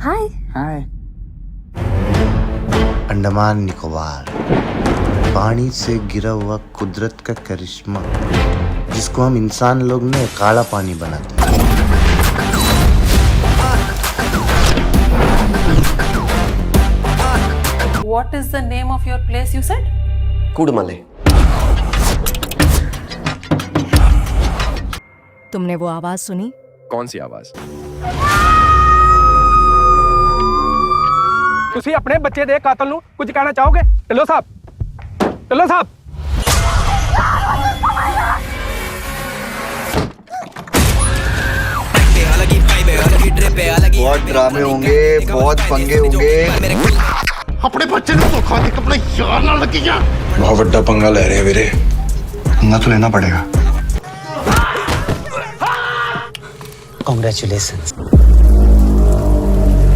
हाय। हाय। अंडमान निकोबार, पानी से गिरा हुआ कुदरत का करिश्मा, जिसको हम इंसान लोग ने काला पानी बना दिया। What is the name of your place, you said? कुडमले। तुमने वो आवाज सुनी? कौन सी आवाज? ਤੁਸੀਂ ਆਪਣੇ ਬੱਚੇ ਦੇ ਕਾਤਲ ਨੂੰ ਕੁਝ ਕਹਿਣਾ ਚਾਹੋਗੇ? ਢਿੱਲੋਂ ਸਾਹਿਬ, ਢਿੱਲੋਂ ਸਾਹਿਬ। बहुत ड्रामे होंगे, बहुत पंगे होंगे। अपने बच्चे ने धोखा दे अपने यार नाल लगी जा। बहुत बड़ा पंगा ले रहे हैं वीरे, पंगा तो लेना पड़ेगा। कांग्रेचुलेशंस।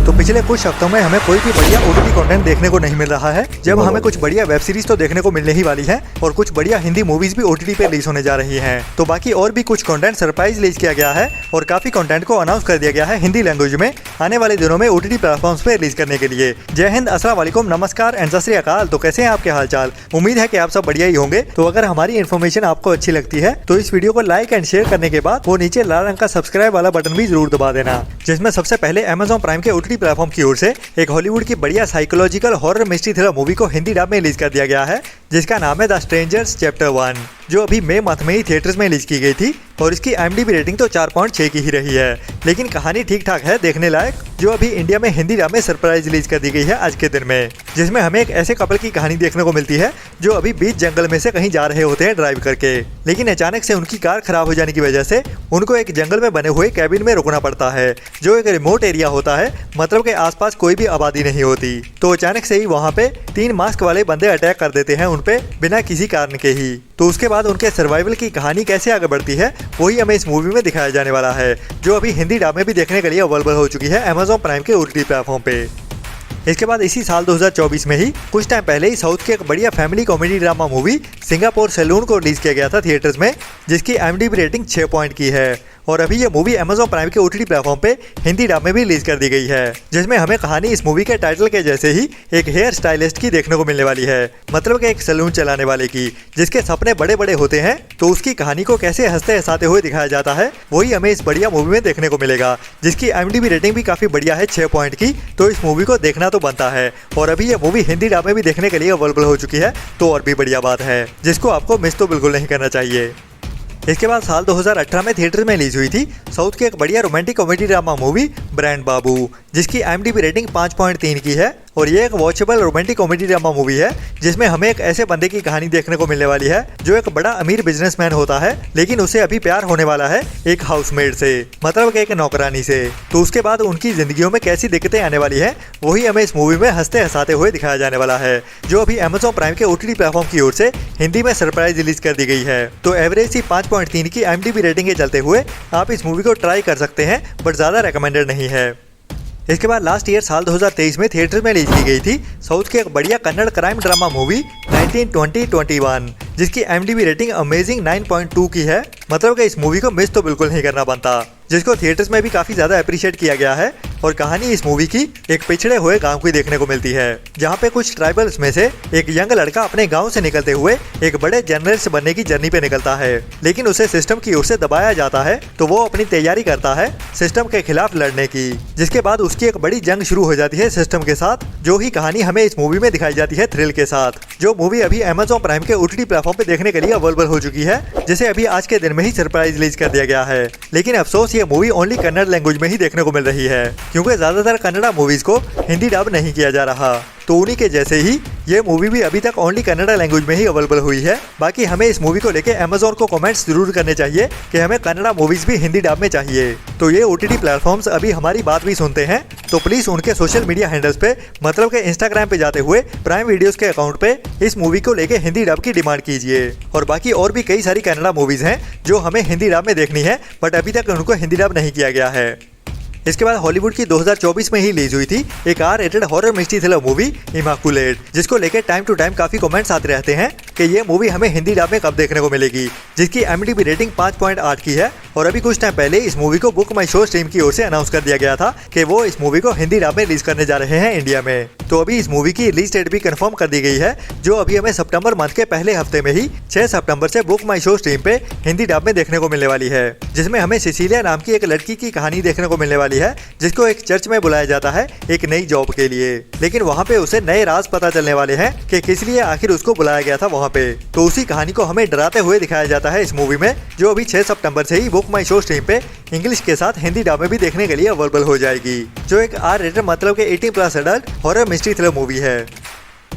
तो पिछले कुछ हफ्तों में हमें कोई भी बढ़िया ओटीटी कंटेंट देखने को नहीं मिल रहा है, जब हमें कुछ बढ़िया वेब सीरीज तो देखने को मिलने ही वाली है और कुछ बढ़िया हिंदी मूवीज भी ओटीटी पे रिलीज होने जा रही हैं। तो बाकी और भी कुछ कंटेंट सरप्राइज रिलीज किया गया है और काफी कंटेंट को अनाउंस कर दिया गया है हिंदी लैंग्वेज में आने वाले दिनों में ओटीटी प्लेटफॉर्म्स पे रिलीज करने के लिए। जय हिंद, अस्सलाम वालेकुम, नमस्कार एंड सत श्री अकाल। तो कैसे हैं आपके हालचाल? उम्मीद है कि आप सब बढ़िया ही होंगे। तो अगर हमारी इन्फॉर्मेशन आपको अच्छी लगती है तो इस वीडियो को लाइक एंड शेयर करने के बाद वो नीचे लाल रंग का सब्सक्राइब वाला बटन भी जरूर दबा देना, जिसमें सबसे पहले अमेजॉन प्राइम के ओटीटी प्लेटफॉर्म की ओर से एक हॉलीवुड की बढ़िया psychological horror mystery thriller movie को हिंदी डब में रिलीज कर दिया गया है, जिसका नाम है द स्ट्रेंजर्स चैप्टर 1, जो अभी मई मंथ में ही थिएटर्स में रिलीज की गई थी और इसकी IMDb रेटिंग तो 4.6 की ही रही है। लेकिन कहानी ठीक ठाक है, देखने लायक, जो अभी इंडिया में हिंदी डब में सरप्राइज रिलीज कर दी गई है आज के दिन में, जिसमें हमें एक ऐसे कपल की कहानी देखने को मिलती है जो अभी बीच जंगल में से कहीं जा रहे होते हैं ड्राइव करके, लेकिन अचानक से उनकी कार खराब हो जाने की वजह से उनको एक जंगल में बने हुए कैबिन में रुकना पड़ता है, जो एक रिमोट एरिया होता है, मतलब के आसपास कोई भी आबादी नहीं होती। तो अचानक से ही वहाँ पे 3 मास्क वाले बंदे अटैक कर देते हैं उन पे बिना किसी कारण के ही। तो उसके बाद उनके सर्वाइवल की कहानी कैसे आगे बढ़ती है वही हमें इस मूवी में दिखाया जाने वाला है, जो अभी हिंदी डब में भी देखने के लिए अवेलेबल हो चुकी है अमेजॉन प्राइम के ओटीटी प्लेटफॉर्म पे। इसके बाद इसी साल 2024 में ही कुछ टाइम पहले ही साउथ की एक बढ़िया family comedy drama movie Singapore Saloon को रिलीज किया गया था थिएटर्स में, जिसकी IMDb रेटिंग 6 पॉइंट की है और अभी ये मूवी अमेजॉन प्राइम के ओटीटी प्लेटफॉर्म पे हिंदी डब में भी रिलीज कर दी गई है, जिसमें हमें कहानी इस मूवी के टाइटल के जैसे ही एक हेयर स्टाइलिस्ट की देखने को मिलने वाली है, मतलब कि एक सैलून चलाने वाले की, जिसके सपने बड़े बड़े होते हैं। तो उसकी कहानी को कैसे हंसते हंसाते हुए दिखाया जाता है वही हमें इस बढ़िया मूवी में देखने को मिलेगा, जिसकी IMDb रेटिंग भी काफी बढ़िया है 6 पॉइंट की। तो इस मूवी को देखना तो बनता है और अभी ये मूवी हिंदी डब में भी देखने के लिए अवेलेबल हो चुकी है, तो और भी बढ़िया बात है, जिसको आपको मिस तो बिल्कुल नहीं करना चाहिए। इसके बाद साल 2018 में थिएटर में रिलीज हुई थी साउथ की एक बढ़िया romantic comedy drama movie Brand Babu, जिसकी IMDb रेटिंग 5.3 की है और ये एक watchable romantic comedy drama movie है, जिसमें हमें एक ऐसे बंदे की कहानी देखने को मिलने वाली है जो एक बड़ा अमीर बिजनेसमैन होता है, लेकिन उसे अभी प्यार होने वाला है एक हाउसमेड से, मतलब कि एक नौकरानी से। तो उसके बाद उनकी जिंदगियों में कैसी दिक्कतें आने वाली है वही हमें इस मूवी में हंसते हंसाते हुए दिखाया जाने वाला है, जो अभी अमेजॉन प्राइम के ओटीटी प्लेटफॉर्म की ओर से हिंदी में सरप्राइज रिलीज कर दी गई है। तो एवरेज सी 5.3 की IMDb रेटिंग के चलते हुए आप इस मूवी को ट्राई कर सकते हैं, बट ज्यादा रिकमेंडेड नहीं है। इसके बाद लास्ट ईयर साल 2023 में थिएटर में रिलीज की गई थी साउथ की एक बढ़िया कन्नड़ क्राइम ड्रामा मूवी 1920-21, जिसकी IMDb रेटिंग अमेजिंग 9.2 की है, मतलब कि इस मूवी को मिस तो बिल्कुल नहीं करना बनता, जिसको थिएटर्स में भी काफी ज्यादा अप्रिशिएट किया गया है। और कहानी इस मूवी की एक पिछड़े हुए गांव की देखने को मिलती है, जहां पे कुछ ट्राइबल्स में से एक यंग लड़का अपने गांव से निकलते हुए एक बड़े जर्नलिस्ट बनने की जर्नी पे निकलता है, लेकिन उसे सिस्टम की ओर से दबाया जाता है। तो वो अपनी तैयारी करता है सिस्टम के खिलाफ लड़ने की, जिसके बाद उसकी एक बड़ी जंग शुरू हो जाती है सिस्टम के साथ, जो ही कहानी हमें इस मूवी में दिखाई जाती है थ्रिल के साथ, जो मूवी अभी अमेजॉन प्राइम के ओटीटी प्लेटफॉर्म पे देखने के लिए अवेलेबल हो चुकी है, जिसे अभी आज के दिन में ही सरप्राइज रिलीज कर दिया गया है। लेकिन अफसोस ये मूवी ओनली कन्नड़ लैंग्वेज में ही देखने को मिल रही है, क्योंकि ज्यादातर कन्नड़ा मूवीज को हिंदी डब नहीं किया जा रहा। तो उन्हीं के जैसे ही ये मूवी भी अभी तक ओनली कन्नड़ा लैंग्वेज में ही अवेलेबल हुई है। बाकी हमें इस मूवी को लेके अमेजॉन को कमेंट्स जरूर करने चाहिए कि हमें कन्नड़ा मूवीज भी हिंदी डब में चाहिए। तो ये ओटीटी प्लेटफॉर्म्स अभी हमारी बात भी सुनते हैं, तो प्लीज उनके सोशल मीडिया हैंडल्स पे, मतलब के इंस्टाग्राम पे जाते हुए प्राइम वीडियोस के अकाउंट पे इस मूवी को लेके हिंदी डब की डिमांड कीजिए। और बाकी और भी कई सारी कन्नड़ा मूवीज हैं जो हमें हिंदी डब में देखनी है, बट अभी तक उनको हिंदी डब नहीं किया गया है। इसके बाद हॉलीवुड की 2024 में ही रिलीज हुई थी एक R rated horror mystery thriller movie Immaculate, जिसको लेकर टाइम टू टाइम काफी कमेंट्स आते रहते हैं कि ये मूवी हमें हिंदी डब में कब देखने को मिलेगी, जिसकी IMDb रेटिंग 5.8 की है। और अभी कुछ टाइम पहले इस मूवी को बुक माई शो स्ट्रीम की ओर से अनाउंस कर दिया गया था कि वो इस मूवी को हिंदी डब में रिलीज करने जा रहे हैं इंडिया में। तो अभी इस मूवी की रिलीज डेट भी कंफर्म कर दी गई है, जो अभी हमें सितंबर मंथ के पहले हफ्ते में ही 6 सितंबर से बुक माई शो स्ट्रीम पे हिंदी डब में देखने को मिलने वाली है, जिसमें हमें सिसिलिया नाम की एक लड़की की कहानी देखने को मिलने वाली है, जिसको एक चर्च में बुलाया जाता है एक नई जॉब के लिए। लेकिन वहाँ पे उसे नए राज पता चलने वाले हैं कि किस लिए आखिर उसको बुलाया गया था वहाँ पे। तो उसी कहानी को हमें डराते हुए दिखाया जाता है इस मूवी में, जो अभी 6 सितंबर से ही बुक माई शो स्ट्रीम पे इंग्लिश के साथ हिंदी डब में भी देखने के लिए अवेलेबल हो जाएगी, जो एक R रेटेड मतलब के 18+ adult horror mystery thriller movie है।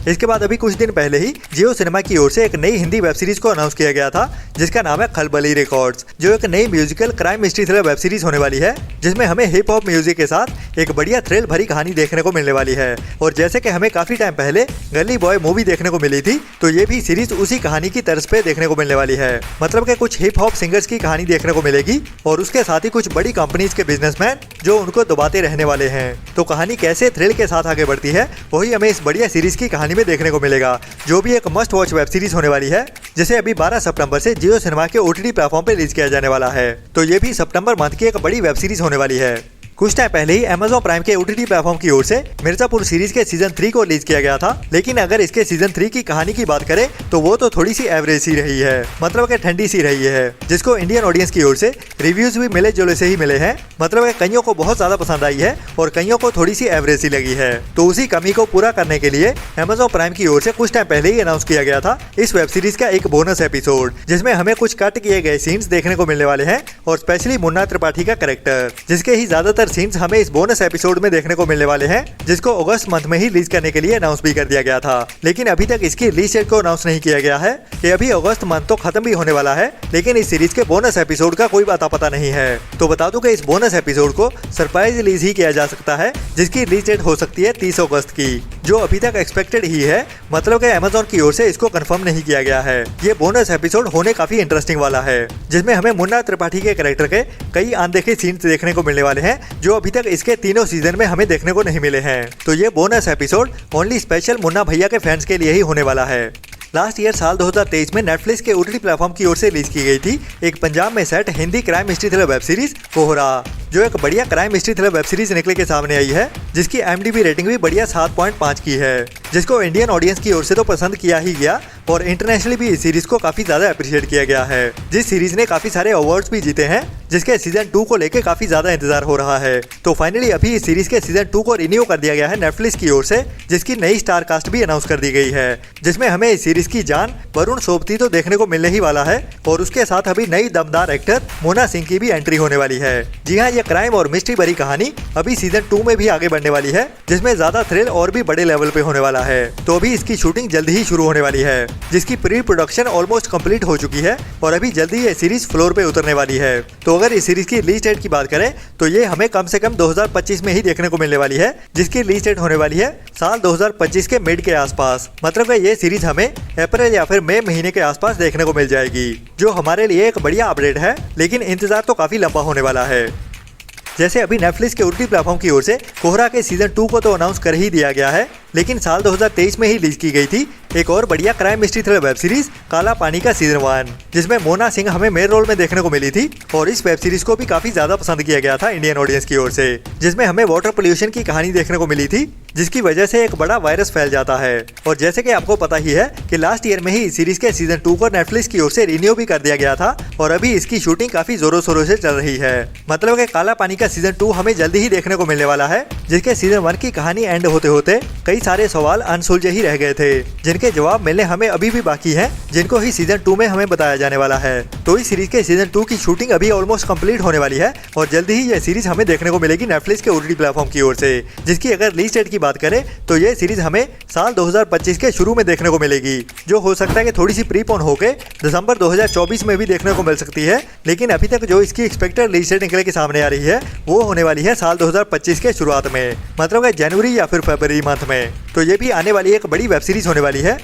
इसके बाद अभी कुछ दिन पहले ही जियो सिनेमा की ओर से एक नई हिंदी वेब सीरीज को अनाउंस किया गया था, जिसका नाम है खलबली रिकॉर्ड्स, जो एक नई musical crime mystery thriller web series होने वाली है, जिसमें हमें हिप हॉप म्यूजिक के साथ एक बढ़िया थ्रिल भरी कहानी देखने को मिलने वाली है। और जैसे कि हमें काफी टाइम पहले गली बॉय मूवी देखने को मिली थी, तो ये भी सीरीज उसी कहानी की तर्ज पे देखने को मिलने वाली है। मतलब कि कुछ हिप हॉप सिंगर्स की कहानी देखने को मिलेगी और उसके साथ ही कुछ बड़ी कंपनीज के बिजनेसमैन जो उनको दबाते रहने वाले हैं। तो कहानी कैसे थ्रिल के साथ आगे बढ़ती है, वही हमें इस बढ़िया सीरीज की कहानी में देखने को मिलेगा, जो भी एक मस्ट वॉच वेब सीरीज होने वाली है, जिसे अभी 12 सितंबर से जियो सिनेमा के OTT प्लेटफॉर्म पे रिलीज किया जाने वाला है। तो ये भी सितंबर मंथ की एक बड़ी वेब सीरीज होने वाली है। कुछ टाइम पहले ही Amazon प्राइम के OTT प्लेटफॉर्म की ओर से मिर्जापुर सीरीज के सीजन 3 को रिलीज किया गया था, लेकिन अगर इसके सीजन 3 की कहानी की बात करें तो वो तो थोड़ी सी एवरेज सी रही है, मतलब कि ठंडी सी रही है, जिसको इंडियन ऑडियंस की ओर से रिव्यूज भी मिले जुले से ही मिले हैं। मतलब कि कईयों को बहुत ज्यादा पसंद आई है और कईयों को थोड़ी सी एवरेज सी लगी है। तो उसी कमी को पूरा करने के लिए Amazon प्राइम की ओर से कुछ टाइम पहले ही अनाउंस किया गया था इस वेब सीरीज का एक बोनस एपिसोड, जिसमें हमें कुछ कट किए गए सीन्स देखने को मिलने वाले हैं, और स्पेशली मुन्ना त्रिपाठी का कैरेक्टर, जिसके ही ज्यादातर सीन्स हमें इस बोनस एपिसोड में देखने को मिलने वाले हैं, जिसको अगस्त मंथ में ही रिलीज करने के लिए अनाउंस भी कर दिया गया था। लेकिन अभी तक इसकी रिलीज डेट को अनाउंस नहीं किया गया है कि अभी अगस्त मंथ तो खत्म भी होने वाला है, लेकिन इस सीरीज के बोनस एपिसोड का कोई अता पता नहीं है। तो बता दूं कि इस बोनस एपिसोड को सरप्राइज रिलीज ही किया जा सकता है, जिसकी रिलीज डेट हो सकती है 30 अगस्त की, जो अभी तक एक्सपेक्टेड ही है। मतलब कि Amazon की ओर से इसको कंफर्म नहीं किया गया है। ये बोनस एपिसोड होने काफी इंटरेस्टिंग वाला है, जिसमें हमें मुन्ना त्रिपाठी के कैरेक्टर के कई अनदेखे सीन्स देखने को मिलने वाले हैं, जो अभी तक इसके तीनों सीजन में हमें देखने को नहीं मिले हैं। तो ये bonus episode only special Munna भैया के फैंस के लिए ही होने वाला है। लास्ट ईयर साल 2023 में नेटफ्लिक्स के OTT प्लेटफॉर्म की ओर से रिलीज की गई थी एक पंजाब में set Hindi crime mystery thriller web series कोहरा, जो एक बढ़िया crime mystery thriller web series निकल के सामने आई है, जिसकी IMDb रेटिंग भी बढ़िया 7.5 की है, जिसको इंडियन ऑडियंस की ओर से तो पसंद किया ही गया और इंटरनेशनली भी इस सीरीज को काफी ज्यादा अप्रिशिएट किया गया है। जिस सीरीज ने काफी सारे अवार्ड्स भी जीते हैं, जिसके सीजन 2 को लेके काफी ज्यादा इंतजार हो रहा है। तो फाइनली अभी इस सीरीज के सीजन 2 को रिन्यू कर दिया गया है नेटफ्लिक्स की ओर से, जिसकी नई स्टार कास्ट भी अनाउंस कर दी गई है, जिसमें हमें इस सीरीज की जान वरुण सोबती तो देखने को मिलने ही वाला है, और उसके साथ अभी नई दमदार एक्टर मोना सिंह की भी एंट्री होने वाली है। जी हाँ, ये क्राइम और मिस्ट्री भरी कहानी अभी सीजन 2 में भी आगे बढ़ने वाली है, जिसमें ज्यादा थ्रिल और भी बड़े लेवल पे होने वाला है। तो अभी इसकी शूटिंग जल्दी ही शुरू होने वाली है, जिसकी प्री प्रोडक्शन ऑलमोस्ट कंप्लीट हो चुकी है, और अभी जल्दी ये सीरीज फ्लोर पे उतरने वाली है। तो अगर इस सीरीज की रिलीज डेट की बात करें तो ये हमें कम से कम 2025 में ही देखने को मिलने वाली है, जिसकी रिलीज डेट होने वाली है साल 2025 के मिड के आसपास। मतलब कि ये सीरीज हमें अप्रैल या फिर मई महीने के आसपास देखने को मिल जाएगी, जो हमारे लिए एक बढ़िया अपडेट है, लेकिन इंतजार तो काफी लंबा होने वाला है। जैसे अभी नेटफ्लिक्स के OTT प्लेटफॉर्म की ओर से कोहरा के सीजन 2 को तो अनाउंस कर ही दिया गया है, लेकिन साल 2023 में ही रिलीज की गई थी एक और बढ़िया crime mystery thriller web series काला पानी का सीजन 1, जिसमें मोना सिंह हमें मेन रोल में देखने को मिली थी। और इस वेब सीरीज को भी काफी ज्यादा पसंद किया गया था इंडियन ऑडियंस की ओर से, जिसमें हमें वाटर पोल्यूशन की कहानी देखने को मिली थी, जिसकी वजह से एक बड़ा वायरस फैल जाता है। और जैसे कि आपको पता ही है कि लास्ट ईयर में ही इस सीरीज के सीजन 2 को नेटफ्लिक्स की ओर से रिन्यू भी कर दिया गया था, और अभी इसकी शूटिंग काफी जोरों शोरों से चल रही है। मतलब कि काला पानी का सीजन 2 हमें जल्दी ही देखने को मिलने वाला है, जिसके सीजन 1 की कहानी एंड होते होते कई सारे सवाल अनसुलझे ही रह गए थे, जिनके जवाब मिलने हमें अभी भी बाकी हैं, जिनको ही सीजन 2 में हमें बताया जाने वाला है। तो इस सीरीज के सीजन 2 की शूटिंग अभी ऑलमोस्ट कंप्लीट होने वाली है, और जल्दी ही यह सीरीज हमें देखने को मिलेगी नेटफ्लिक्स के OTT प्लेटफॉर्म की ओर से, जिसकी अगर रिलीज डेट की बात करें तो ये सीरीज हमें साल 2025 के शुरू में देखने को मिलेगी, जो हो सकता है कि थोड़ी सी प्रीपोन होकर दिसंबर 2024 में भी देखने को मिल सकती है। लेकिन अभी तक जो इसकी एक्सपेक्टेड रिलीज डेट निकल के सामने आ रही है, वो होने वाली है साल 2025 के शुरुआत में, मतलब कि जनवरी या फिर फरवरी मंथ में। तो ये भी आने वाली एक बड़ी वेब सीरीज होने वाली है,